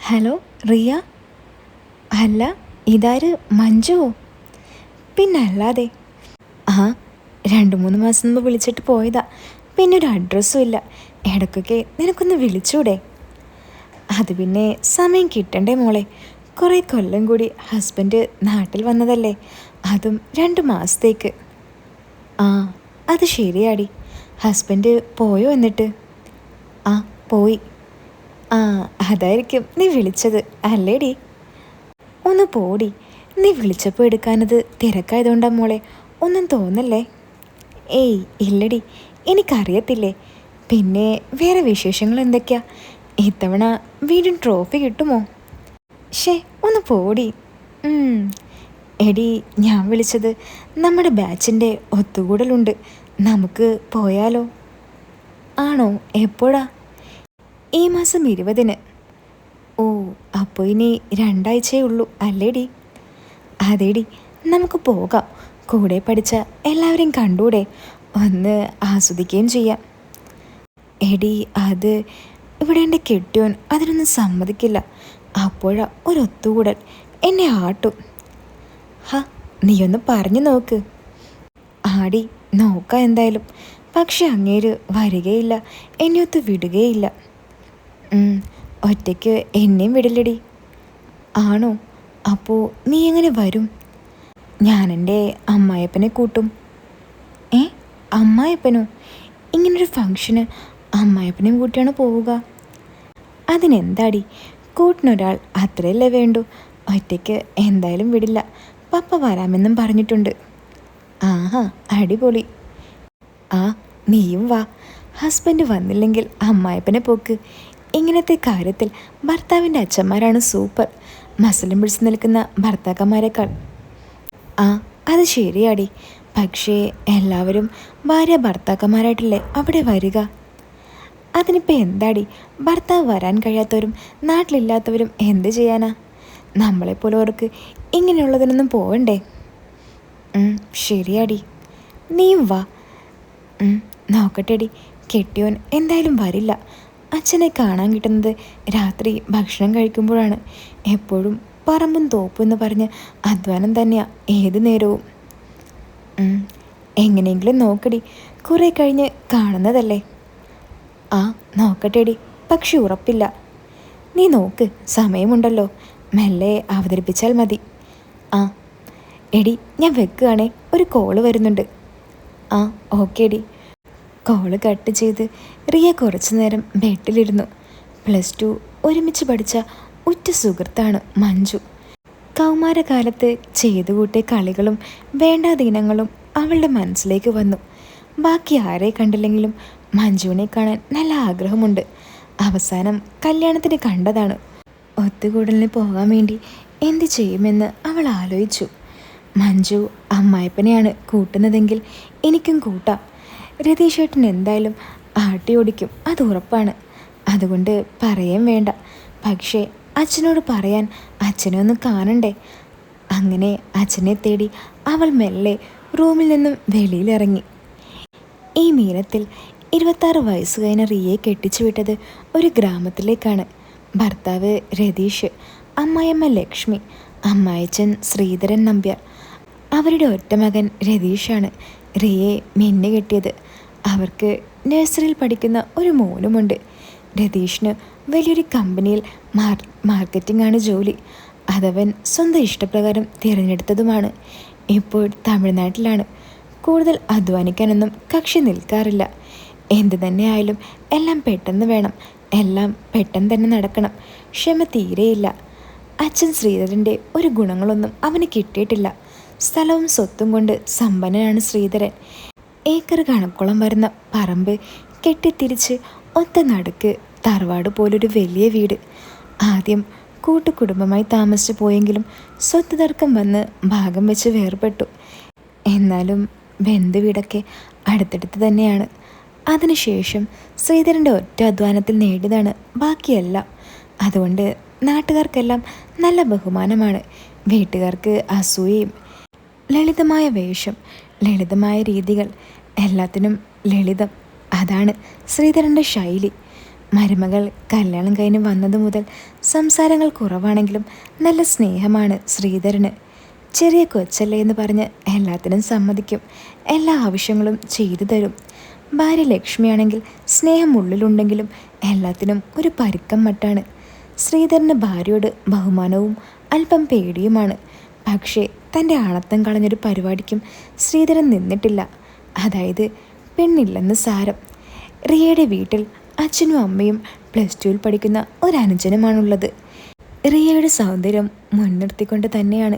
Hello Riya. അല്ല, ഇതാര് മഞ്ജുവോ? പിന്നല്ലാതെ. ആ, 2-3 മാസം മുമ്പ് വിളിച്ചിട്ട് പോയതാ. പിന്നെ ഒരു അഡ്രസ്സും ഇല്ല. ഇടയ്ക്കൊക്കെ നിനക്കൊന്ന് വിളിച്ചൂടെ? അത് പിന്നെ സമയം കിട്ടണ്ടേ മോളെ. കുറേ കൊല്ലം കൂടി ഹസ്ബൻഡ് നാട്ടിൽ വന്നതല്ലേ, അതും 2 മാസത്തേക്ക്. ആ, അത് ശരിയാടി. ഹസ്ബൻഡ് പോയോ എന്നിട്ട്? ആ, പോയി. ആ, അതായിരിക്കും നീ വിളിച്ചത് അല്ലേടി? ഒന്ന് പോടി. നീ വിളിച്ചപ്പോൾ എടുക്കാനത് തിരക്കായതുകൊണ്ടാ മോളെ, ഒന്നും തോന്നല്ലേ. ഏയ് ഇല്ലടി, എനിക്കറിയത്തില്ലേ. പിന്നെ വേറെ വിശേഷങ്ങൾ എന്തൊക്കെയാ? ഇത്തവണ വീണ്ടും ട്രോഫി കിട്ടുമോ? ഷേ, ഒന്ന് പോടി. ഉം. എടി, ഞാൻ വിളിച്ചത് നമ്മുടെ ബാച്ചിൻ്റെ ഒത്തുകൂടലുണ്ട്. നമുക്ക് പോയാലോ? ആണോ? എപ്പോഴാ? ഈ മാസം 20-ന്. ഓ, അപ്പോൾ ഇനി 2 ആഴ്ചയേ ഉള്ളൂ അല്ലേടി? അതേടി, നമുക്ക് പോകാം. കൂടെ പഠിച്ച എല്ലാവരെയും കണ്ടൂടെ? ഒന്ന് ആസ്വദിക്കുകയും ചെയ്യാം. എടി, അത് ഇവിടെ എൻ്റെ കെട്ടിയോൻ അതിനൊന്നും സമ്മതിക്കില്ല. അപ്പോഴാ ഒരു ഒത്തുകൂടൽ. എന്നെ ആട്ടും. ഹ, നീയൊന്ന് പറഞ്ഞു നോക്ക്. ആടി, നോക്കാം എന്തായാലും. പക്ഷെ അങ്ങേര് വരികയില്ല, എന്നെ ഒത്ത് വിടുകയില്ല. ഒറ്റയ്ക്ക് എന്നെയും വിടില്ലടി. ആണോ? അപ്പോൾ നീ എങ്ങനെ വരും? ഞാൻ എൻ്റെ അമ്മായപ്പനെ കൂട്ടും. ഏ, അമ്മായപ്പനോ? ഇങ്ങനൊരു ഫംഗ്ഷന് അമ്മായപ്പനെയും കൂട്ടിയാണ് പോവുക? അതിനെന്താടി, കൂട്ടിനൊരാൾ അത്രയല്ലേ വേണ്ടൂ. ഒറ്റയ്ക്ക് എന്തായാലും വിടില്ല. പപ്പ വരാമെന്നും പറഞ്ഞിട്ടുണ്ട്. ആഹാ, അടിപൊളി. ആ, നീയും വാ. ഹസ്ബൻഡ് വന്നില്ലെങ്കിൽ അമ്മായപ്പനെ പോക്ക്. ഇങ്ങനത്തെ കാര്യത്തിൽ ഭർത്താവിൻ്റെ അച്ഛന്മാരാണ് സൂപ്പർ. മസലും പിടിച്ച് നിൽക്കുന്ന ഭർത്താക്കന്മാരെക്കാൾ. ആ, അത് ശരിയാടി. പക്ഷേ എല്ലാവരും ഭാര്യ ഭർത്താക്കന്മാരായിട്ടല്ലേ അവിടെ വരിക. അതിനിപ്പോൾ എന്താടി, ഭർത്താവ് വരാൻ കഴിയാത്തവരും നാട്ടിലില്ലാത്തവരും എന്ത് ചെയ്യാനാ? നമ്മളെപ്പോലുള്ളവർക്ക് ഇങ്ങനെയുള്ളതിനൊന്നും പോവണ്ടേ? ശരിയാടി. നീയും വാ. നോക്കട്ടെടി, കെട്ടിയോൻ എന്തായാലും വരില്ല. അച്ഛനെ കാണാൻ കിട്ടുന്നത് രാത്രി ഭക്ഷണം കഴിക്കുമ്പോഴാണ്. എപ്പോഴും പറമ്പും തോപ്പും എന്ന് പറഞ്ഞ് അധ്വാനം തന്നെയാ ഏത് നേരവും. എങ്ങനെയെങ്കിലും നോക്കടി, കുറേ കഴിഞ്ഞ് കാണുന്നതല്ലേ. ആ, നോക്കട്ടെടി, പക്ഷെ ഉറപ്പില്ല. നീ നോക്ക്, സമയമുണ്ടല്ലോ. മെല്ലെ അവതരിപ്പിച്ചാൽ മതി. ആ എടി, ഞാൻ വെക്കുകയാണേ, ഒരു കോള് വരുന്നുണ്ട്. ആ, ഓക്കെ ഡി. കോള് കട്ട് ചെയ്ത് റിയ കുറച്ചു നേരം ബെഡിലിരുന്നു. +2 ഒരുമിച്ച് പഠിച്ച ഉറ്റ സുഹൃത്താണ് മഞ്ജു. കൗമാരകാലത്ത് ചെയ്തു കൂട്ടിയ കളികളും വേണ്ടാദീനങ്ങളും അവളുടെ മനസ്സിലേക്ക് വന്നു. ബാക്കി ആരെ കണ്ടില്ലെങ്കിലും മഞ്ജുവിനെ കാണാൻ നല്ല ആഗ്രഹമുണ്ട്. അവസാനം കല്യാണത്തിന് കണ്ടതാണ്. ഒത്തുകൂടലിന് പോകാൻ വേണ്ടി എന്ത് ചെയ്യുമെന്ന് അവൾ ആലോചിച്ചു. മഞ്ജു അമ്മായപ്പനെയാണ് കൂട്ടുന്നതെങ്കിൽ എനിക്കും കൂട്ടാം. രതീഷേട്ടൻ എന്തായാലും ആട്ടി ഓടിക്കും, അത് ഉറപ്പാണ്. അതുകൊണ്ട് പറയാൻ വേണ്ട. പക്ഷേ അച്ഛനോട് പറയാൻ അച്ഛനെ ഒന്ന് കാണണ്ടേ. അങ്ങനെ അച്ഛനെ തേടി അവൾ മെല്ലെ റൂമിൽ നിന്നും വെളിയിലിറങ്ങി. ഈ മീനത്തിൽ 26 വയസ്സ് കഴിഞ്ഞ റിയയെ കെട്ടിച്ചു വിട്ടത് ഒരു ഗ്രാമത്തിലേക്കാണ്. ഭർത്താവ് രതീഷ്, അമ്മായിയമ്മ ലക്ഷ്മി, അമ്മായിച്ചൻ ശ്രീധരൻ നമ്പ്യാർ. അവരുടെ ഒറ്റ മകൻ രതീഷാണ് റിയയെ മിന്നു കെട്ടിയത്. അവർക്ക് നഴ്സറിയിൽ പഠിക്കുന്ന ഒരു മോനുമുണ്ട്. രതീഷിന് വലിയൊരു കമ്പനിയിൽ മാർക്കറ്റിംഗ് ആണ് ജോലി. അതവൻ സ്വന്തം ഇഷ്ടപ്രകാരം തിരഞ്ഞെടുത്തതുമാണ്. ഇപ്പോൾ തമിഴ്നാട്ടിലാണ്. കൂടുതൽ അധ്വാനിക്കാനൊന്നും കക്ഷി നിൽക്കാറില്ല. എന്തു തന്നെയായാലും എല്ലാം പെട്ടെന്ന് വേണം, എല്ലാം പെട്ടെന്ന് തന്നെ നടക്കണം. ക്ഷമ തീരെയില്ല. അച്ഛൻ ശ്രീധരൻ്റെ ഒരു ഗുണങ്ങളൊന്നും അവന് കിട്ടിയിട്ടില്ല. സ്ഥലവും സ്വത്തും കൊണ്ട് സമ്പന്നനാണ് ശ്രീധരൻ. ഏക്കർ കണക്കോളം വരുന്ന പറമ്പ് കെട്ടിത്തിരിച്ച് ഒത്ത നടുക്ക് തറവാട് പോലൊരു വലിയ വീട്. ആദ്യം കൂട്ടുകുടുംബമായി താമസിച്ചു പോയെങ്കിലും സ്വത്ത് തർക്കം വന്ന് ഭാഗം വെച്ച് വേർപെട്ടു. എന്നാലും ബന്ധുവീടൊക്കെ അടുത്തടുത്ത് തന്നെയാണ്. അതിനുശേഷം ശ്രീധരൻ്റെ ഒറ്റ അധ്വാനത്തിൽ നേടിയതാണ് ബാക്കിയെല്ലാം. അതുകൊണ്ട് നാട്ടുകാർക്കെല്ലാം നല്ല ബഹുമാനമാണ്. വീട്ടുകാർക്ക് അസൂയയും. ലളിതമായ വേഷം, ലളിതമായ രീതികൾ, എല്ലാത്തിനും ലളിതം. അതാണ് ശ്രീധരൻ്റെ ശൈലി. മരുമകൾ കല്യാണം കഴിഞ്ഞ് വന്നതു മുതൽ സംസാരങ്ങൾ കുറവാണെങ്കിലും നല്ല സ്നേഹമാണ് ശ്രീധരന്. ചെറിയ കൊച്ചല്ലേ എന്ന് പറഞ്ഞ് എല്ലാത്തിനും സമ്മതിക്കും, എല്ലാ ആവശ്യങ്ങളും ചെയ്തു തരും. ഭാര്യ ലക്ഷ്മിയാണെങ്കിൽ സ്നേഹം ഉള്ളിലുണ്ടെങ്കിലും എല്ലാത്തിനും ഒരു പരുക്കം മട്ടാണ്. ശ്രീധരന് ഭാര്യയോട് ബഹുമാനവും അല്പം പേടിയുമാണ്. പക്ഷേ തൻ്റെ ആണത്തം കളഞ്ഞൊരു പരിപാടിക്കും ശ്രീധരൻ നിന്നിട്ടില്ല. അതായത് പെണ്ണില്ലെന്ന് സാരം. റിയയുടെ വീട്ടിൽ അച്ഛനും അമ്മയും +2 പഠിക്കുന്ന ഒരനുജനുമാണുള്ളത്. റിയയുടെ സൗന്ദര്യം മുൻനിർത്തിക്കൊണ്ട് തന്നെയാണ്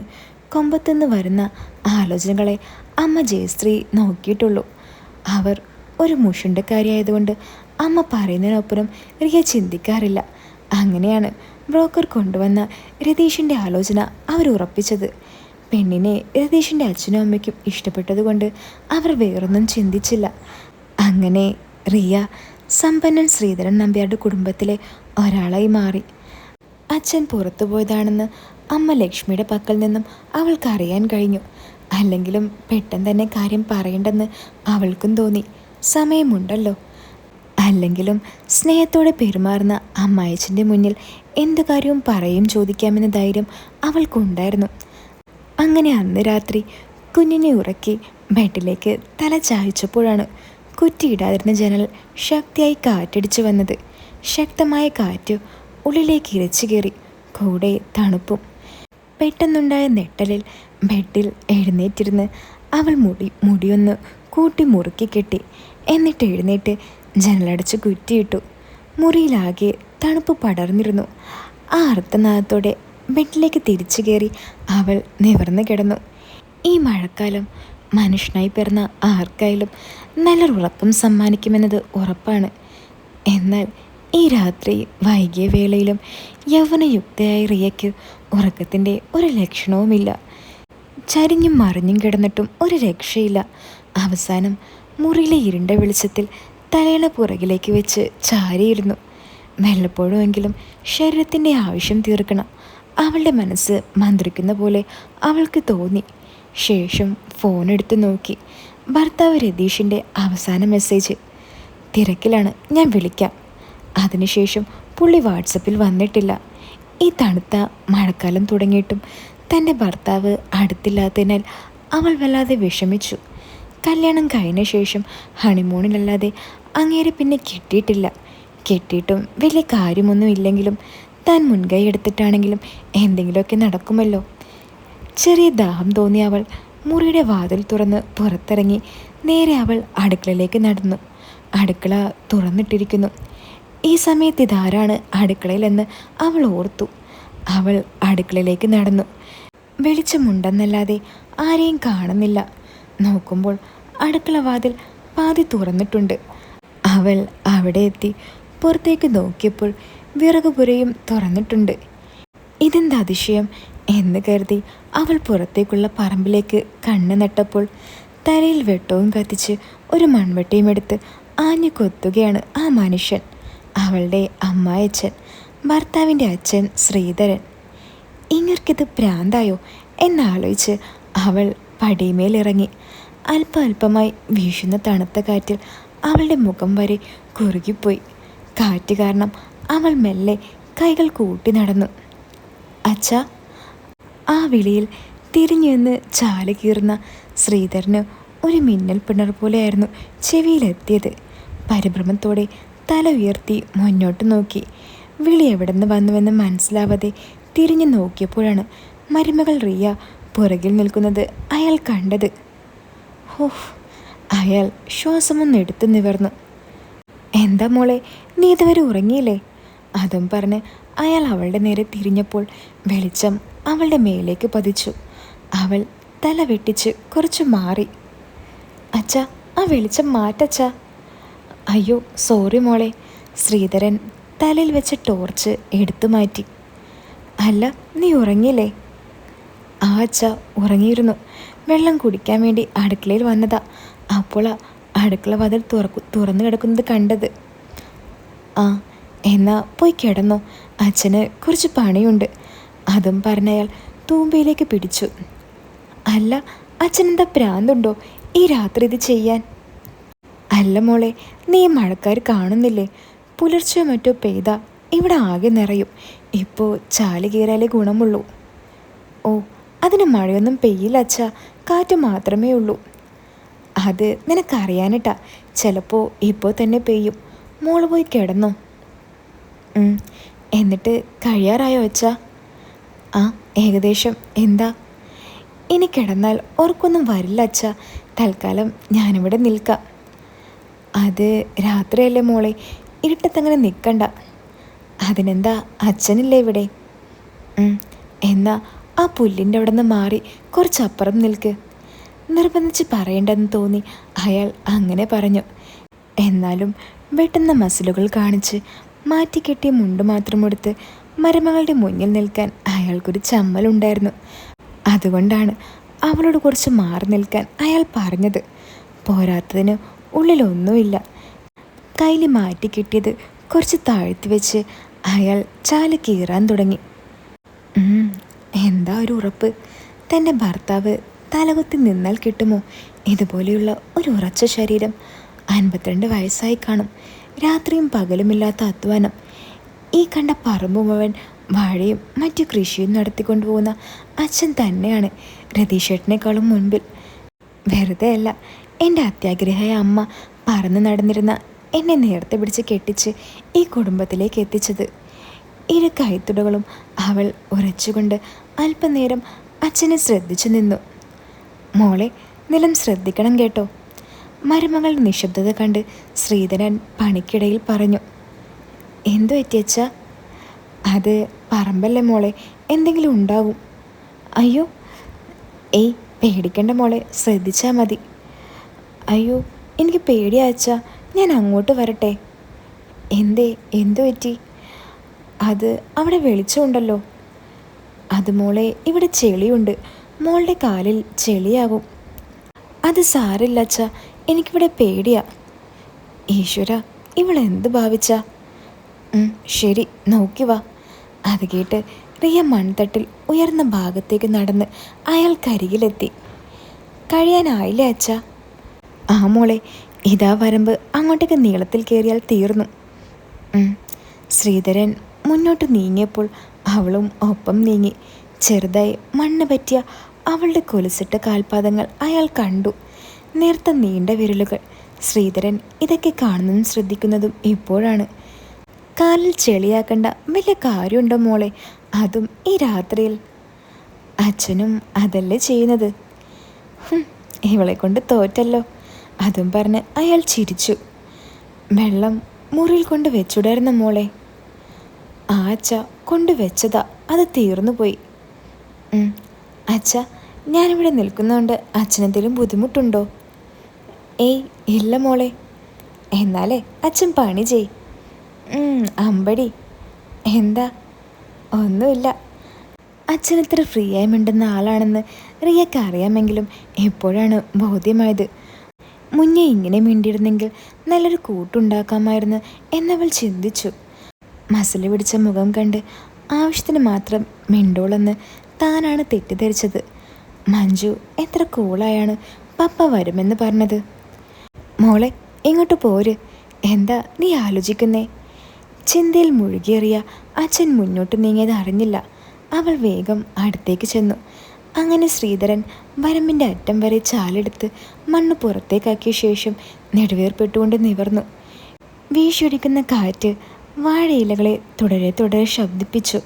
കൊമ്പത്തുനിന്ന് വരുന്ന ആലോചനകളെ അമ്മ ജയശ്രീ നോക്കിയിട്ടുള്ളൂ. അവർ ഒരു മുഷുണ്ടക്കാരിയായതുകൊണ്ട് അമ്മ പറയുന്നതിനൊപ്പരം റിയ ചിന്തിക്കാറില്ല. അങ്ങനെയാണ് ബ്രോക്കർ കൊണ്ടുവന്ന രതീഷിൻ്റെ ആലോചന അവർ ഉറപ്പിച്ചത്. പെണ്ണിനെ രതീഷിൻ്റെ അച്ഛനും അമ്മയ്ക്കും ഇഷ്ടപ്പെട്ടതുകൊണ്ട് അവർ വേറൊന്നും ചിന്തിച്ചില്ല. അങ്ങനെ റിയ സമ്പന്നൻ ശ്രീധരൻ നമ്പ്യാരുടെ കുടുംബത്തിലെ ഒരാളായി മാറി. അച്ഛൻ പുറത്തു പോയതാണെന്ന് അമ്മ ലക്ഷ്മിയുടെ പക്കൽ നിന്നും അവൾക്കറിയാൻ കഴിഞ്ഞു. അല്ലെങ്കിലും പെട്ടെന്ന് തന്നെ കാര്യം പറയേണ്ടെന്ന് അവൾക്കും തോന്നി. സമയമുണ്ടല്ലോ. അല്ലെങ്കിലും സ്നേഹത്തോടെ പെരുമാറുന്ന അമ്മായച്ചൻ്റെ മുന്നിൽ എന്തു കാര്യവും പറയും ചോദിക്കാമെന്ന ധൈര്യം അവൾക്കുണ്ടായിരുന്നു. അങ്ങനെ അന്ന് രാത്രി കുഞ്ഞിനെ ഉറക്കി ബെഡിലേക്ക് തല ചായച്ചപ്പോഴാണ് കുറ്റിയിടാതിരുന്ന ജനൽ ശക്തിയായി കാറ്റടിച്ചു വന്നത്. ശക്തമായ കാറ്റ് ഉള്ളിലേക്ക് ഇരച്ചു കയറി, കൂടെ തണുപ്പും. പെട്ടെന്നുണ്ടായ നെട്ടലിൽ ബെഡിൽ എഴുന്നേറ്റിരുന്ന് അവൾ മുടിയൊന്ന് കൂട്ടി മുറുക്കി കെട്ടി. എന്നിട്ട് എഴുന്നേറ്റ് ജനലടച്ച് കുറ്റിയിട്ടു. മുറിയിലാകെ തണുപ്പ് പടർന്നിരുന്നു. ആ അർത്ഥനാദത്തോടെ ബെഡിലേക്ക് തിരിച്ചു കയറി അവൾ നിവർന്നു കിടന്നു. ഈ മഴക്കാലം മനുഷ്യനായി പിറന്ന ആർക്കായാലും നല്ലൊരുറക്കം സമ്മാനിക്കുമെന്നത് ഉറപ്പാണ്. എന്നാൽ ഈ രാത്രി വൈകിയ വേളയിലും യൗവനയുക്തയായ റിയയ്ക്ക് ഉറക്കത്തിൻ്റെ ഒരു ലക്ഷണവുമില്ല. ചരിഞ്ഞും മറിഞ്ഞും കിടന്നിട്ടും ഒരു രക്ഷയില്ല. അവസാനം മുറിയിലെ ഇരുണ്ട വെളിച്ചത്തിൽ തലയണ പുറകിലേക്ക് വെച്ച് ചാരിയിരുന്നു. വല്ലപ്പോഴുമെങ്കിലും ശരീരത്തിൻ്റെ ആവശ്യം തീർക്കണം. അവളുടെ മനസ്സ് മന്ത്രിക്കുന്ന പോലെ അവൾക്ക് തോന്നി. ശേഷം ഫോണെടുത്ത് നോക്കി. ഭർത്താവ് രതീഷിൻ്റെ അവസാന മെസ്സേജ്: തിരക്കിലാണ്, ഞാൻ വിളിക്കാം. അതിനുശേഷം പുള്ളി വാട്സപ്പിൽ വന്നിട്ടില്ല. ഈ തണുത്ത മഴക്കാലം തുടങ്ങിയിട്ടും തൻ്റെ ഭർത്താവ് അടുത്തില്ലാത്തതിനാൽ അവൾ വല്ലാതെ വിഷമിച്ചു. കല്യാണം കഴിഞ്ഞ ശേഷം ഹണിമൂണിലല്ലാതെ അങ്ങേരെ പിന്നെ കിട്ടിയിട്ടില്ല. കിട്ടിയിട്ടും വലിയ കാര്യമൊന്നും ഇല്ലെങ്കിലും താൻ മുൻകൈ എടുത്തിട്ടാണെങ്കിലും എന്തെങ്കിലുമൊക്കെ നടക്കുമല്ലോ. ചെറിയ ദാഹം തോന്നിയ അവൾ മുറിയുടെ വാതിൽ തുറന്ന് പുറത്തിറങ്ങി നേരെ അവൾ അടുക്കളയിലേക്ക് നടന്നു. അടുക്കള തുറന്നിട്ടിരിക്കുന്നു. ഈ സമയത്ത് ഇതാരാണ് അടുക്കളയിലെന്ന് അവൾ ഓർത്തു. അവൾ അടുക്കളയിലേക്ക് നടന്നു. വെളിച്ചമുണ്ടെന്നല്ലാതെ ആരെയും കാണുന്നില്ല. നോക്കുമ്പോൾ അടുക്കള വാതിൽ പാതി തുറന്നിട്ടുണ്ട്. അവൾ അവിടെ എത്തി പുറത്തേക്ക് നോക്കിയപ്പോൾ വിറകുപുരയും തുറന്നിട്ടുണ്ട്. ഇതെന്താ അതിശയം എന്ന് കരുതി അവൾ പുറത്തേക്കുള്ള പറമ്പിലേക്ക് കണ്ണ് നട്ടപ്പോൾ തലയിൽ വെട്ടവും കത്തിച്ച് ഒരു മൺവെട്ടിയും എടുത്ത് ആഞ്ഞു കൊത്തുകയാണ് ആ മനുഷ്യൻ. അവളുടെ അമ്മായച്ചൻ, ഭർത്താവിൻ്റെ അച്ഛൻ ശ്രീധരൻ. ഇങ്ങർക്കിത് ഭ്രാന്തായോ എന്നാലോചിച്ച് അവൾ പടിമേലിറങ്ങി. അല്പമായി വീശുന്ന തണുത്ത കാറ്റിൽ അവളുടെ മുഖം വരെ കുറുകിപ്പോയി. കാറ്റ് കാരണം അവൾ മെല്ലെ കൈകൾ കൂട്ടി നടന്നു. അച്ഛാ. ആ വിളിയിൽ തിരിഞ്ഞു നിന്ന് ചാല് കീറുന്ന ശ്രീധരന് ഒരു മിന്നൽ പിണർ പോലെയായിരുന്നു ചെവിയിലെത്തിയത്. പരിഭ്രമത്തോടെ തല ഉയർത്തി മുന്നോട്ട് നോക്കി. വിളി എവിടെ നിന്ന് വന്നുവെന്ന് മനസ്സിലാവാതെ തിരിഞ്ഞു നോക്കിയപ്പോഴാണ് മരുമകൾ റിയ പുറകിൽ നിൽക്കുന്നത് അയാൾ കണ്ടത്. ഹോഫ്! അയാൾ ശ്വാസമൊന്ന് എടുത്തു നിവർന്നു. എന്താ മോളെ, നീ ഇതുവരെ ഉറങ്ങിയില്ലേ? അതും പറഞ്ഞ് അയാൾ അവളുടെ നേരെ തിരിഞ്ഞപ്പോൾ വെളിച്ചം അവളുടെ മേലേക്ക് പതിച്ചു. അവൾ തല വെട്ടിച്ച് കുറച്ച് മാറി. അച്ഛാ, ആ വെളിച്ചം മാറ്റച്ചാ. അയ്യോ സോറി മോളെ. ശ്രീധരൻ തലയിൽ വെച്ച ടോർച്ച് എടുത്തു മാറ്റി. അല്ല, നീ ഉറങ്ങിയില്ലേ? ആ അച്ഛാ, ഉറങ്ങിയിരുന്നു. വെള്ളം കുടിക്കാൻ വേണ്ടി അടുക്കളയിൽ വന്നതാ. അപ്പോൾ അടുക്കള വാതിൽ തുറന്നു കിടക്കുന്നത് കണ്ടത്. ആ, എന്നാ പോയി കിടന്നോ, അച്ഛന് കുറച്ച് പണിയുണ്ട്. അതും പറഞ്ഞയാൾ തൂമ്പയിലേക്ക് പിടിച്ചു. അല്ല, അച്ഛനെന്താ ഭ്രാന്തുണ്ടോ ഈ രാത്രി ഇത് ചെയ്യാൻ? അല്ല മോളെ, നീ മഴക്കാർ കാണുന്നില്ലേ? പുലർച്ചെ മറ്റോ പെയ്താ ഇവിടെ ആകെ നിറയും. ഇപ്പോൾ ചാല് കീറാലേ ഗുണമുള്ളൂ. ഓ, അതിന് മഴയൊന്നും പെയ്യില്ല അച്ഛാ, കാറ്റ് മാത്രമേ ഉള്ളൂ. അത് നിനക്കറിയാനിട്ടാ. ചിലപ്പോൾ ഇപ്പോൾ തന്നെ പെയ്യും. മോള് പോയി കിടന്നോ? എന്നിട്ട് കഴിയാറായോ അച്ഛാ? ആ, ഏകദേശം. എന്താ? ഇനി കിടന്നാൽ ഉറക്കൊന്നും വരില്ല അച്ഛാ. തൽക്കാലം ഞാനിവിടെ നിൽക്കാം. അത് രാത്രിയല്ലേ മോളെ, ഇരുട്ടത്തങ്ങനെ നിൽക്കണ്ട. അതിനെന്താ, അച്ഛനില്ലേ ഇവിടെ? എന്നാ ആ പുല്ലിൻ്റെ അവിടെ നിന്ന് മാറി കുറച്ചപ്പുറം നിൽക്ക്. നിർബന്ധിച്ച് പറയേണ്ടെന്ന് തോന്നി അയാൾ അങ്ങനെ പറഞ്ഞു. എന്നാലും വെട്ടുന്ന മസിലുകൾ കാണിച്ച് മാറ്റിക്കെട്ടിയ മുണ്ട് മാത്രം എടുത്ത് മരുമകളുടെ മുന്നിൽ നിൽക്കാൻ അയാൾക്കൊരു ചമ്മലുണ്ടായിരുന്നു. അതുകൊണ്ടാണ് അവളോട് കുറച്ച് മാറി നിൽക്കാൻ അയാൾ പറഞ്ഞത്. പോരാത്തതിന് ഉള്ളിലൊന്നുമില്ല. കയ്യിൽ മാറ്റിക്കെട്ടിയത് കുറച്ച് താഴ്ത്തി വെച്ച് അയാൾ ചാല് കീറാൻ തുടങ്ങി. എന്താ ഒരു ഉറപ്പ്! തൻ്റെ ഭർത്താവ് തലകുത്തി നിന്നാൽ കിട്ടുമോ ഇതുപോലെയുള്ള ഒരു ഉറച്ച ശരീരം? 52 വയസ്സായി കാണും. രാത്രിയും പകലുമില്ലാത്ത അധ്വാനം. ഈ കണ്ട പറമ്പ് മുഴുവൻ വാഴയും മറ്റു കൃഷിയും നടത്തിക്കൊണ്ടുപോകുന്ന അച്ഛൻ തന്നെയാണ് രതീഷേട്ടനേക്കാളും മുൻപിൽ. വെറുതെ അല്ല എൻ്റെ അത്യാഗ്രഹിയായ അമ്മ പറന്ന് നടന്നിരുന്ന എന്നെ നേരത്തെ പിടിച്ച് കെട്ടിച്ച് ഈ കുടുംബത്തിലേക്ക് എത്തിച്ചത്. ഇരു കൈത്തുടകളും അവൾ ഉറച്ചുകൊണ്ട് അല്പനേരം അച്ഛനെ ശ്രദ്ധിച്ചു നിന്നു. മോളെ, നിലം ശ്രദ്ധിക്കണം കേട്ടോ. മരുമകളുടെ നിശബ്ദത കണ്ട് ശ്രീധരൻ പണിക്കിടയിൽ പറഞ്ഞു. എന്തു പറ്റിയച്ച? അത് പറമ്പല്ലേ മോളെ, എന്തെങ്കിലും ഉണ്ടാകും. അയ്യോ, ഏയ് പേടിക്കണ്ട മോളെ, ശ്രദ്ധിച്ചാൽ മതി. അയ്യോ, എനിക്ക് പേടിയാച്ചാ, ഞാൻ അങ്ങോട്ട് വരട്ടെ? എന്തു പറ്റി? അത് അവിടെ വെളിച്ചമുണ്ടല്ലോ. അത് മോളെ, ഇവിടെ ചെളിയുണ്ട്. മോളുടെ കാലിൽ ചെളിയാകും. അത് സാരില്ല അച്ഛാ, എനിക്കിവിടെ പേടിയാ. ഈശ്വര, ഇവളെന്ത് ഭാവിച്ച? ശരി, നോക്കി വാ. അത് കേട്ട് റിയ മൺതട്ടിൽ ഉയർന്ന ഭാഗത്തേക്ക് നടന്ന് അയാൾക്കരികിലെത്തി. കഴിയാനായില്ലേ അച്ഛാ? ആ മോളെ, ഇതാ വരമ്പ്. അങ്ങോട്ടേക്ക് നീളത്തിൽ കയറിയാൽ തീർന്നു. ശ്രീധരൻ മുന്നോട്ട് നീങ്ങിയപ്പോൾ അവളും ഒപ്പം നീങ്ങി. ചെറുതായി മണ്ണ് പറ്റിയ അവളുടെ കൊലുസിട്ട കാൽപാദങ്ങൾ അയാൾ കണ്ടു. നേർത്ത നീണ്ട വിരലുകൾ. ശ്രീധരൻ ഇതൊക്കെ കാണുന്നതും ശ്രദ്ധിക്കുന്നതും ഇപ്പോഴാണ്. കാലിൽ ചെളിയാക്കണ്ട വലിയ കാര്യമുണ്ടോ മോളെ, അതും ഈ രാത്രിയിൽ? അച്ഛനും അതല്ലേ ചെയ്യുന്നത്. ഇവളെ കൊണ്ട് തോറ്റല്ലോ. അതും പറഞ്ഞ് അയാൾ ചിരിച്ചു. വെള്ളം മുറിയിൽ കൊണ്ട് വെച്ചുടായിരുന്ന മോളെ? ആ അച്ഛ, കൊണ്ടുവച്ചതാ, അത് തീർന്നു പോയി. അച്ഛ, ഞാനിവിടെ നിൽക്കുന്നതുകൊണ്ട് അച്ഛനെന്തെങ്കിലും ബുദ്ധിമുട്ടുണ്ടോ? ഏയ് ഇല്ല മോളെ. എന്നാലേ അച്ഛൻ പണി ചെയ്. അമ്പടി. എന്താ? ഒന്നുമില്ല. അച്ഛനത്ര ഫ്രീ ആയി മിണ്ടുന്ന ആളാണെന്ന് റിയക്ക് അറിയാമെങ്കിലും എപ്പോഴാണ് ബോധ്യമായത്. മുന്നേ ഇങ്ങനെ മിണ്ടിയിരുന്നെങ്കിൽ നല്ലൊരു കൂട്ടുണ്ടാക്കാമായിരുന്നു എന്നവൾ ചിന്തിച്ചു. മസിൽ പിടിച്ച മുഖം കണ്ട് ആവശ്യത്തിന് മാത്രം മിണ്ടോളെന്ന് താനാണ് തെറ്റിദ്ധരിച്ചത്. മഞ്ജു എത്ര കൂളായാണ് പപ്പ വരുമെന്ന് പറഞ്ഞത്. മോളെ, ഇങ്ങോട്ട് പോര്. എന്താ നീ ആലോചിക്കുന്നേ? ചിന്തയിൽ മുഴുകിയേറിയ അച്ഛൻ മുന്നോട്ട് നീങ്ങിയത് അറിഞ്ഞില്ല. അവൾ വേഗം അടുത്തേക്ക് ചെന്നു. അങ്ങനെ ശ്രീധരൻ വരമ്പിൻ്റെ അറ്റം വരെ ചാലെടുത്ത് മണ്ണ് പുറത്തേക്കാക്കിയ ശേഷം നെടുവേർപ്പെട്ടുകൊണ്ട് നിവർന്നു. വീശിയൊടിക്കുന്ന കാറ്റ് വാഴയിലകളെ തുടരെ തുടരെ ശബ്ദിപ്പിച്ചു.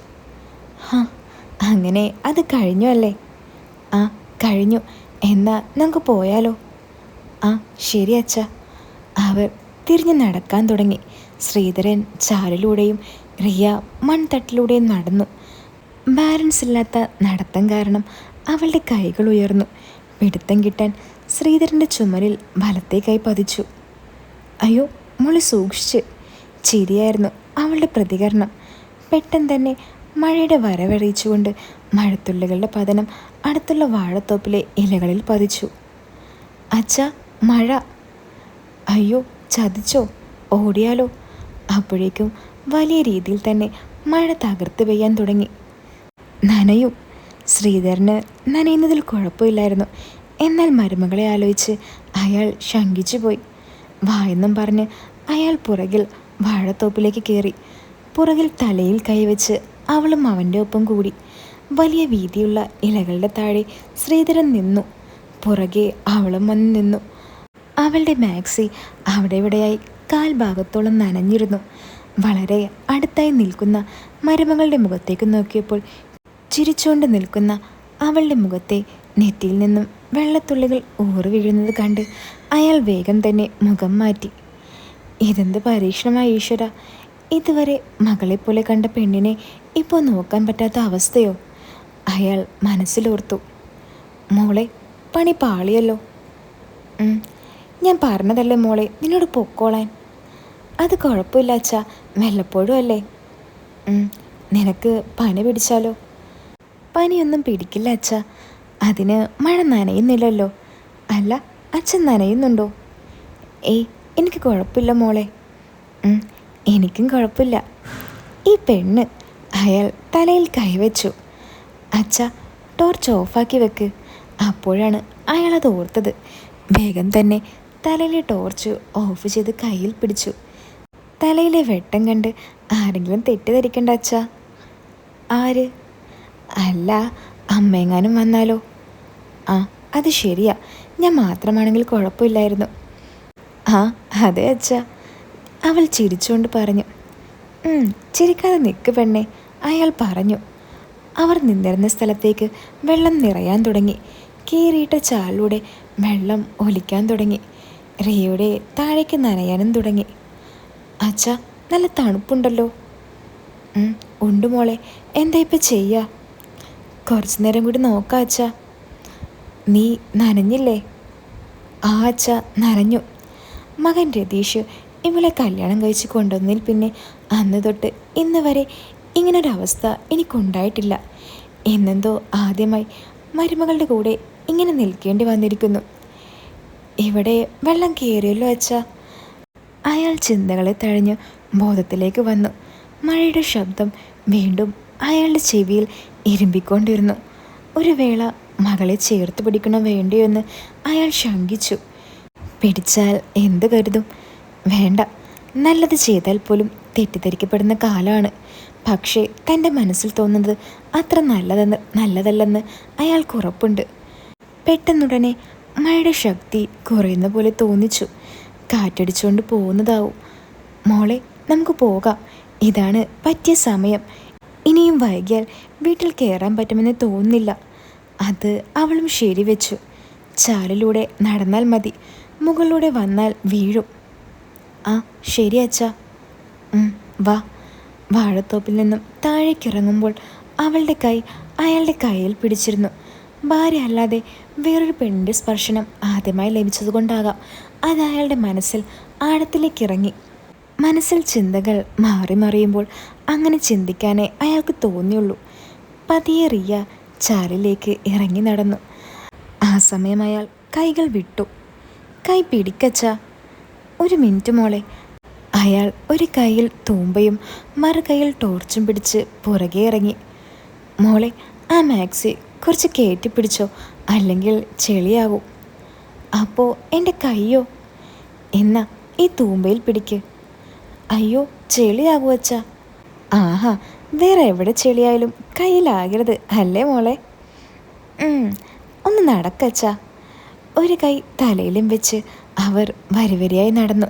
അങ്ങനെ അത് കഴിഞ്ഞു അല്ലേ? ആ, കഴിഞ്ഞു. എന്നാ നമുക്ക് പോയാലോ? ആ, ശരി അച്ഛ. അവർ തിരിഞ്ഞു നടക്കാൻ തുടങ്ങി. ശ്രീധരൻ ചാലിലൂടെയും റിയ മൺതട്ടിലൂടെയും നടന്നു. ബാലൻസ് ഇല്ലാത്ത നടത്തം കാരണം അവളുടെ കൈകൾ ഉയർന്നു. പിടുത്തം കിട്ടാൻ ശ്രീധരൻ്റെ ചുമലിൽ വലത്തേക്കായി പതിച്ചു. അയ്യോ, മോളെ സൂക്ഷിച്ച്. ചിരിയായിരുന്നു അവളുടെ പ്രതികരണം. പെട്ടെന്ന് തന്നെ മഴയുടെ വരവറിയിച്ചുകൊണ്ട് മഴത്തുള്ളികളുടെ പതനം അടുത്തുള്ള വാഴത്തോപ്പിലെ ഇലകളിൽ പതിച്ചു. അച്ഛാ, മഴ! അയ്യോ, ചതിച്ചോ? ഓടിയാലോ? അപ്പോഴേക്കും വലിയ രീതിയിൽ തന്നെ മഴ തകർത്ത് പെയ്യാൻ തുടങ്ങി. നനയും. ശ്രീധരന് നനയുന്നതിൽ കുഴപ്പമില്ലായിരുന്നു. എന്നാൽ മരുമകളെ ആലോചിച്ച് അയാൾ ശങ്കിച്ചു പോയി. വായെന്നും പറഞ്ഞ് അയാൾ പുറകിൽ വാഴത്തോപ്പിലേക്ക് കയറി. പുറകിൽ തലയിൽ കൈവച്ച് അവളും അവൻ്റെ ഒപ്പം കൂടി. വലിയ വീതിയുള്ള ഇലകളുടെ താഴെ ശ്രീധരൻ നിന്നു. പുറകെ അവളും വന്ന് നിന്നു. അവളുടെ മാക്സി അവിടെ ഇവിടെയായി കാൽഭാഗത്തോളം നനഞ്ഞിരുന്നു. വളരെ അടുത്തായി നിൽക്കുന്ന മരുമകളുടെ മുഖത്തേക്ക് നോക്കിയപ്പോൾ ചിരിച്ചുകൊണ്ട് നിൽക്കുന്ന അവളുടെ മുഖത്തെ നെറ്റിയിൽ നിന്നും വെള്ളത്തുള്ളികൾ ഊറി വീഴുന്നത് കണ്ട് അയാൾ വേഗം തന്നെ മുഖം മാറ്റി. ഇതെന്ത് പരീക്ഷണമായി ഈശ്വര! ഇതുവരെ മകളെപ്പോലെ കണ്ട പെണ്ണിനെ ഇപ്പോൾ നോക്കാൻ പറ്റാത്ത അവസ്ഥയോ? അയാൾ മനസ്സിലോർത്തു. മോളെ, പണി പാളിയല്ലോ. ഞാൻ പറഞ്ഞതല്ലേ മോളെ നിന്നോട് പൊക്കോളാൻ. അത് കുഴപ്പമില്ല അച്ഛാ, വല്ലപ്പോഴും അല്ലേ. നിനക്ക് പനി പിടിച്ചാലോ? പനിയൊന്നും പിടിക്കില്ല അച്ഛാ, അതിന് മഴ നനയുന്നില്ലല്ലോ. അല്ല, അച്ഛൻ നനയുന്നുണ്ടോ? ഏയ്, എനിക്ക് കുഴപ്പമില്ല മോളെ. എനിക്കും കുഴപ്പമില്ല. ഈ പെണ്ണ്. അയാൾ തലയിൽ കൈവച്ചു. അച്ഛാ, ടോർച്ച് ഓഫാക്കി വെക്ക്. അപ്പോഴാണ് അയാളത് ഓർത്തത്. വേഗം തന്നെ തലയിലെ ടോർച്ച് ഓഫ് ചെയ്ത് കയ്യിൽ പിടിച്ചു. തലയിലെ വെട്ടം കണ്ട് ആരെങ്കിലും തെറ്റിദ്ധരിക്കണ്ട അച്ഛാ. ആര്? അല്ല, അമ്മയെങ്ങാനും വന്നാലോ? ആ, അത് ശരിയാ, ഞാൻ മാത്രമാണെങ്കിൽ കുഴപ്പമില്ലായിരുന്നു. ആ അതെ അച്ഛാ, അവൾ ചിരിച്ചുകൊണ്ട് പറഞ്ഞു. ചിരിക്കാതെ നിൽക്ക് പെണ്ണെ, അയാൾ പറഞ്ഞു. അവർ നിന്നിരുന്ന സ്ഥലത്തേക്ക് വെള്ളം നിറയാൻ തുടങ്ങി. കീറിയിട്ട ചാലിലൂടെ വെള്ളം ഒലിക്കാൻ തുടങ്ങി. റിയയുടെ താഴേക്ക് നനയാനും തുടങ്ങി. അച്ഛാ, നല്ല തണുപ്പുണ്ടല്ലോ. ഉണ്ട് മോളെ, എന്താ ഇപ്പം ചെയ്യുക? കുറച്ചു നേരം കൂടി നോക്കാം അച്ഛാ. നീ നനഞ്ഞില്ലേ? ആ അച്ഛാ, നനഞ്ഞു. മകൻ രതീഷ് ഇവളെ കല്യാണം കഴിച്ച് കൊണ്ടുവന്നതിൽ പിന്നെ അന്ന് തൊട്ട് ഇന്ന് വരെ ഇങ്ങനൊരവസ്ഥ എനിക്കുണ്ടായിട്ടില്ല. എന്നെന്തോ ആദ്യമായി മരുമകളുടെ കൂടെ ഇങ്ങനെ നിൽക്കേണ്ടി വന്നിരിക്കുന്നു. ഇവിടെ വെള്ളം കയറിയല്ലോ അച്ഛാ. അയാൾ ചിന്തകളെ തഴഞ്ഞ് ബോധത്തിലേക്ക് വന്നു. മഴയുടെ ശബ്ദം വീണ്ടും അയാളുടെ ചെവിയിൽ ഇരുമ്പിക്കൊണ്ടിരുന്നു. ഒരു വേള മകളെ ചേർത്ത് പിടിക്കണോ വേണ്ടയോ എന്ന് അയാൾ ശങ്കിച്ചു. പിടിച്ചാൽ എന്ത് കരുതും? വേണ്ട, നല്ലത് ചെയ്താൽ പോലും തെറ്റിദ്ധരിക്കപ്പെടുന്ന കാലമാണ്. പക്ഷേ തൻ്റെ മനസ്സിൽ തോന്നുന്നത് അത്ര നല്ലതല്ലെന്ന് അയാൾക്ക് ഉറപ്പുണ്ട്. പെട്ടെന്നുടനെ മഴയുടെ ശക്തി കുറയുന്ന പോലെ തോന്നിച്ചു. കാറ്റടിച്ചുകൊണ്ട് പോകുന്നതാവും. മോളെ, നമുക്ക് പോകാം. ഇതാണ് പറ്റിയ സമയം. ഇനിയും വൈകിയാൽ വീട്ടിൽ കയറാൻ പറ്റുമെന്ന് തോന്നുന്നില്ല. അത് അവളും ശരിവെച്ചു. ചാലിലൂടെ നടന്നാൽ മതി, മുകളിലൂടെ വന്നാൽ വീഴും. ആ ശരി അച്ഛാ. വാ. വാഴത്തോപ്പിൽ നിന്നും താഴേക്കിറങ്ങുമ്പോൾ അവളുടെ കൈ അയാളുടെ കയ്യിൽ പിടിച്ചിരുന്നു. ഭാര്യ അല്ലാതെ വേറൊരു പെണ്ണിൻ്റെ സ്പർശനം ആദ്യമായി ലഭിച്ചതുകൊണ്ടാകാം അത് അയാളുടെ മനസ്സിൽ ആഴത്തിലേക്കിറങ്ങി. മനസ്സിൽ ചിന്തകൾ മാറി മറിയുമ്പോൾ അങ്ങനെ ചിന്തിക്കാനേ അയാൾക്ക് തോന്നിയുള്ളൂ. പതിയെ റിയ ചാലിലേക്ക് ഇറങ്ങി നടന്നു. ആ സമയം അയാൾ കൈകൾ വിട്ടു. കൈ പിടിക്കച്ചാ. ഒരു മിനിറ്റ് മോളെ. അയാൾ ഒരു കൈയിൽ തൂമ്പയും മറുകൈയിൽ ടോർച്ചും പിടിച്ച് പുറകെ ഇറങ്ങി. മോളെ, ആ മാക്സി കുറച്ച് കയറ്റിപ്പിടിച്ചോ, അല്ലെങ്കിൽ ചെളിയാകും. അപ്പോൾ എൻ്റെ കയ്യോ? എന്നാ ഈ തൂമ്പയിൽ പിടിക്ക്. അയ്യോ, ചെളിയാകൂ അച്ഛാ. ആഹാ, വേറെ എവിടെ ചെളിയായാലും കയ്യിലാകരുത് അല്ലേ മോളെ? ഒന്ന് നടക്കച്ചാ. ഒരു കൈ തലയിലും വെച്ച് അവർ വരിവരിയായി നടന്നു.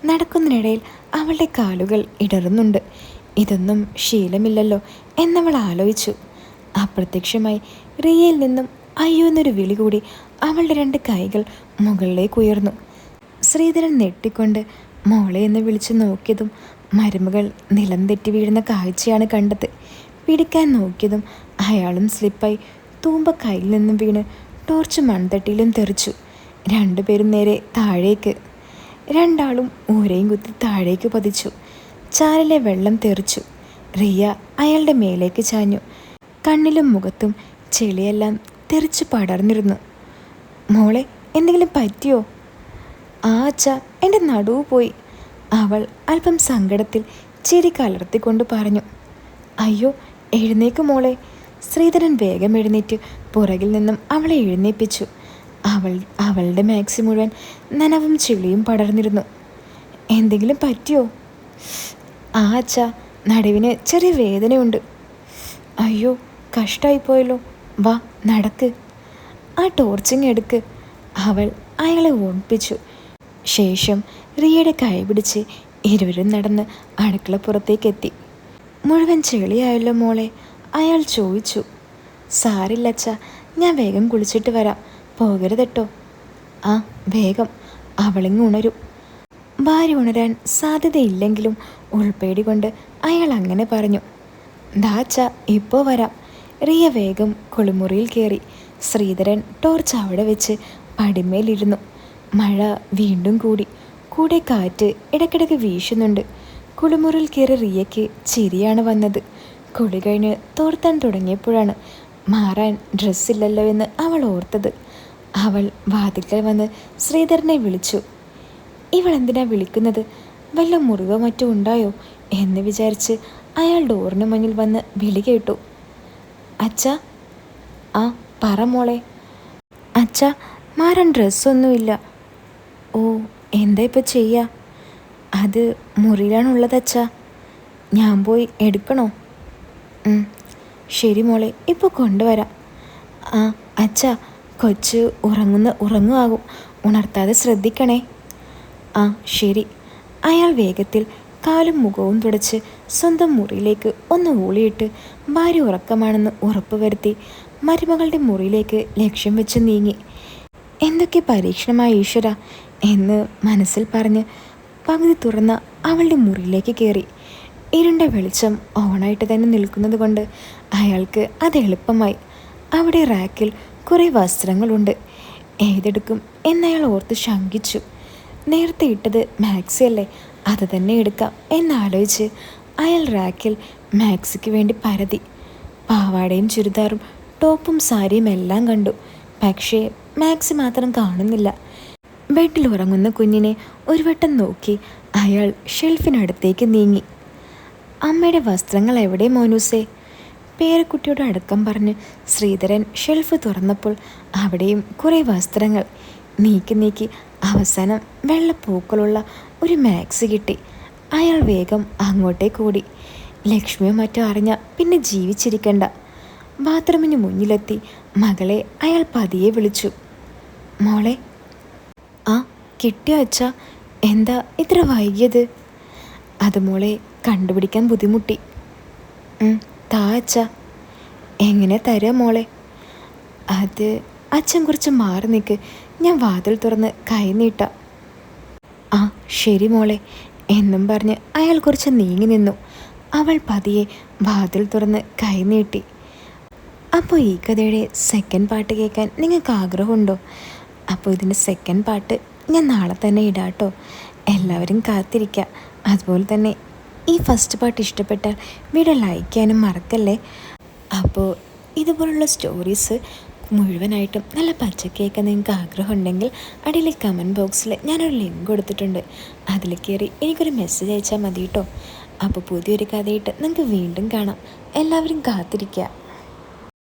നടക്കുന്നതിനിടയിൽ അവളുടെ കാലുകൾ ഇടറുന്നുണ്ട്. ഇതൊന്നും ശീലമില്ലല്ലോ എന്നവൾ ആലോചിച്ചു. അപ്രത്യക്ഷമായി റിയയിൽ നിന്നും അയ്യോ എന്നൊരു വിളി കൂടി അവളുടെ 2 കൈകൾ മുകളിലേക്ക് ഉയർന്നു. ശ്രീധരൻ നെട്ടിക്കൊണ്ട് മോളെ എന്ന് വിളിച്ചു നോക്കിയതും മരുമകൾ നിലം തെറ്റി വീഴുന്ന കാഴ്ചയാണ് കണ്ടത്. പിടിക്കാൻ നോക്കിയതും അയാളും സ്ലിപ്പായി തൂമ്പ കയ്യിൽ നിന്നും വീണ് ടോർച്ച് മൺതട്ടിയിലും തെറിച്ചു. 2 പേരും നേരെ താഴേക്ക്. 2 ആളും ഊരയും കുത്തി താഴേക്ക് പതിച്ചു. ചാലിലെ വെള്ളം തെറിച്ചു. റിയ അയാളുടെ മേലേക്ക് ചാഞ്ഞു. കണ്ണിലും മുഖത്തും ചെളിയെല്ലാം തെറിച്ച് പടർന്നിരുന്നു. മോളെ, എന്തെങ്കിലും പറ്റിയോ? ആ അച്ഛാ, എൻ്റെ നടുവ് പോയി. അവൾ അല്പം സങ്കടത്തിൽ ചിരി കലർത്തിക്കൊണ്ട് പറഞ്ഞു. അയ്യോ, എഴുന്നേക്ക് മോളെ. ശ്രീധരൻ വേഗം എഴുന്നേറ്റ് പുറകിൽ നിന്നും അവളെ എഴുന്നേൽപ്പിച്ചു. അവളുടെ മാക്സി മുഴുവൻ നനവും ചെളിയും പടർന്നിരുന്നു. എന്തെങ്കിലും പറ്റിയോ? ആ അച്ഛാ, നടുവിന് ചെറിയ വേദനയുണ്ട്. അയ്യോ, കഷ്ടമായിപ്പോയല്ലോ. വാ നടക്ക്, ആ ടോർച്ചിങ് എടുക്ക്, അവൾ അയാളെ ഓർമ്മിപ്പിച്ചു. ശേഷം റിയയുടെ കൈ പിടിച്ച് ഇരുവരും നടന്ന് അടുക്കളപ്പുറത്തേക്കെത്തി. മുഴുവൻ ചെളിയായല്ലോ മോളെ, അയാൾ ചോദിച്ചു. സാരില്ലച്ച, ഞാൻ വേഗം കുളിച്ചിട്ട് വരാം, പോകരുതെട്ടോ. ആ വേഗം, അവളിങ്ങ് ഉണരും. ഭാര്യ ഉണരാൻ സാധ്യതയില്ലെങ്കിലും ഉൾപ്പേടി കൊണ്ട് അയാൾ അങ്ങനെ പറഞ്ഞു. ദാച്ച, ഇപ്പോൾ വരാം. റിയ വേഗം കുളിമുറിയിൽ കയറി. ശ്രീധരൻ ടോർച്ച് അവിടെ വെച്ച് പടിമേലിരുന്നു. മഴ വീണ്ടും കൂടി. കൂടെ കാറ്റ് ഇടയ്ക്കിടയ്ക്ക് വീശുന്നുണ്ട്. കുളിമുറിയിൽ കയറി റിയയ്ക്ക് ചിരിയാണ് വന്നത്. കുളി കഴിഞ്ഞ് തോർത്താൻ തുടങ്ങിയപ്പോഴാണ് മാറാൻ ഡ്രസ്സില്ലല്ലോ എന്ന് അവൾ ഓർത്തത്. അവൾ വാതിൽക്കൽ വന്ന് ശ്രീധരനെ വിളിച്ചു. ഇവളെന്തിനാ വിളിക്കുന്നത്? വല്ല മുറിവോ മറ്റോ ഉണ്ടായോ എന്ന് വിചാരിച്ച് അയാൾ ഡോറിന് മുന്നിൽ വന്ന് വിളി കേട്ടു. അച്ഛാ. ആ പറ മോളെ. അച്ഛാ, മാറാൻ ഡ്രസ്സൊന്നുമില്ല. ഓ, എന്താ ഇപ്പം ചെയ്യുക? അത് മുറിയിലാണുള്ളത് അച്ഛാ. ഞാൻ പോയി എടുക്കണോ? ശരി മോളെ, ഇപ്പോൾ കൊണ്ടുവരാം. ആ അച്ഛാ, കൊച്ച് ഉറങ്ങുമാകും, ഉണർത്താതെ ശ്രദ്ധിക്കണേ. ആ ശരി. അയാൾ വേഗത്തിൽ കാലും മുഖവും തുടച്ച് സ്വന്തം മുറിയിലേക്ക് ഒന്ന് ഊളിയിട്ട് ഭാര്യ ഉറക്കമാണെന്ന് ഉറപ്പുവരുത്തി മരുമകളുടെ മുറിയിലേക്ക് ലക്ഷ്യം വെച്ച് നീങ്ങി. എന്തൊക്കെ പരീക്ഷണമായ ഈശ്വര എന്ന് മനസ്സിൽ പറഞ്ഞ് പകുതി തുറന്ന അവളുടെ മുറിയിലേക്ക് കയറി. ഇരുണ്ട വെളിച്ചം ഓണായിട്ട് തന്നെ നിൽക്കുന്നത് കൊണ്ട് അയാൾക്ക് അത് എളുപ്പമായി. അവിടെ റാക്കിൽ കുറേ വസ്ത്രങ്ങളുണ്ട്. ഏതെടുക്കും എന്നയാൾ ഓർത്ത് ശങ്കിച്ചു. നേരത്തെ ഇട്ടത് മാക്സി അല്ലേ, അത് തന്നെ എടുക്കാം എന്നാലോചിച്ച് അയാൾ റാക്കിൽ മാക്സിക്ക് വേണ്ടി പരതി. പാവാടയും ചുരിദാറും ടോപ്പും സാരിയും എല്ലാം കണ്ടു. പക്ഷേ മാക്സി മാത്രം കാണുന്നില്ല. ബെഡിൽ ഉറങ്ങുന്ന കുഞ്ഞിനെ ഒരു വട്ടം നോക്കി അയാൾ ഷെൽഫിനടുത്തേക്ക് നീങ്ങി. അമ്മയുടെ വസ്ത്രങ്ങൾ എവിടെ മോനൂസേ? പേരക്കുട്ടിയോട് അടക്കം പറഞ്ഞ് ശ്രീധരൻ ഷെൽഫ് തുറന്നപ്പോൾ അവിടെയും കുറേ വസ്ത്രങ്ങൾ. നീക്കി അവസാനം വെള്ളപ്പൂക്കളുള്ള ഒരു മാക്സി കിട്ടി. അയാൾ വേഗം അങ്ങോട്ടേക്ക് ഓടി. ലക്ഷ്മിയോ മറ്റോ അറിഞ്ഞ പിന്നെ ജീവിച്ചിരിക്കണ്ട. ബാത്റൂമിന് മുന്നിലെത്തി മകളെ അയാൾ പതിയെ വിളിച്ചു. മോളെ. ആ കിട്ടിയോ അച്ഛാ? എന്താ ഇത്ര വൈകിയത്? അത് മോളെ കണ്ടുപിടിക്കാൻ ബുദ്ധിമുട്ടി. താ അച്ഛാ. എങ്ങനെ തരാ മോളെ? അത് അച്ഛൻ കുറച്ച് മാറി നിൽക്ക്, ഞാൻ വാതിൽ തുറന്ന് കൈ നീട്ടാം. ആ ശരി മോളെ എന്നും പറഞ്ഞ് അയാൾ കുറച്ച് നീങ്ങി നിന്നു. അവൾ പതിയെ വാതിൽ തുറന്ന് കൈ നീട്ടി. അപ്പോൾ ഈ കഥയുടെ സെക്കൻഡ് പാർട്ട് കേൾക്കാൻ നിങ്ങൾക്ക് ആഗ്രഹമുണ്ടോ? അപ്പോൾ ഇതിൻ്റെ സെക്കൻഡ് പാർട്ട് ഞാൻ നാളെ തന്നെ ഇടാം കേട്ടോ. എല്ലാവരും കാത്തിരിക്കുക. അതുപോലെ തന്നെ ഈ ഫസ്റ്റ് പാർട്ട് ഇഷ്ടപ്പെട്ടാൽ വീഡിയോ ലൈക്ക് ചെയ്യാനും മറക്കല്ലേ. അപ്പോൾ ഇതുപോലുള്ള സ്റ്റോറീസ് മുഴുവനായിട്ടും നല്ല പച്ചക്കേക്ക് നിങ്ങൾക്ക് ആഗ്രഹമുണ്ടെങ്കിൽ അടിയിൽ കമൻറ്റ് ബോക്സിൽ ഞാനൊരു ലിങ്ക് കൊടുത്തിട്ടുണ്ട്. അതിൽ കയറി എനിക്കൊരു മെസ്സേജ് അയച്ചാൽ മതി കേട്ടോ. അപ്പോൾ പുതിയൊരു കഥയായിട്ട് നിങ്ങൾക്ക് വീണ്ടും കാണാം. എല്ലാവരും കാത്തിരിക്കുക.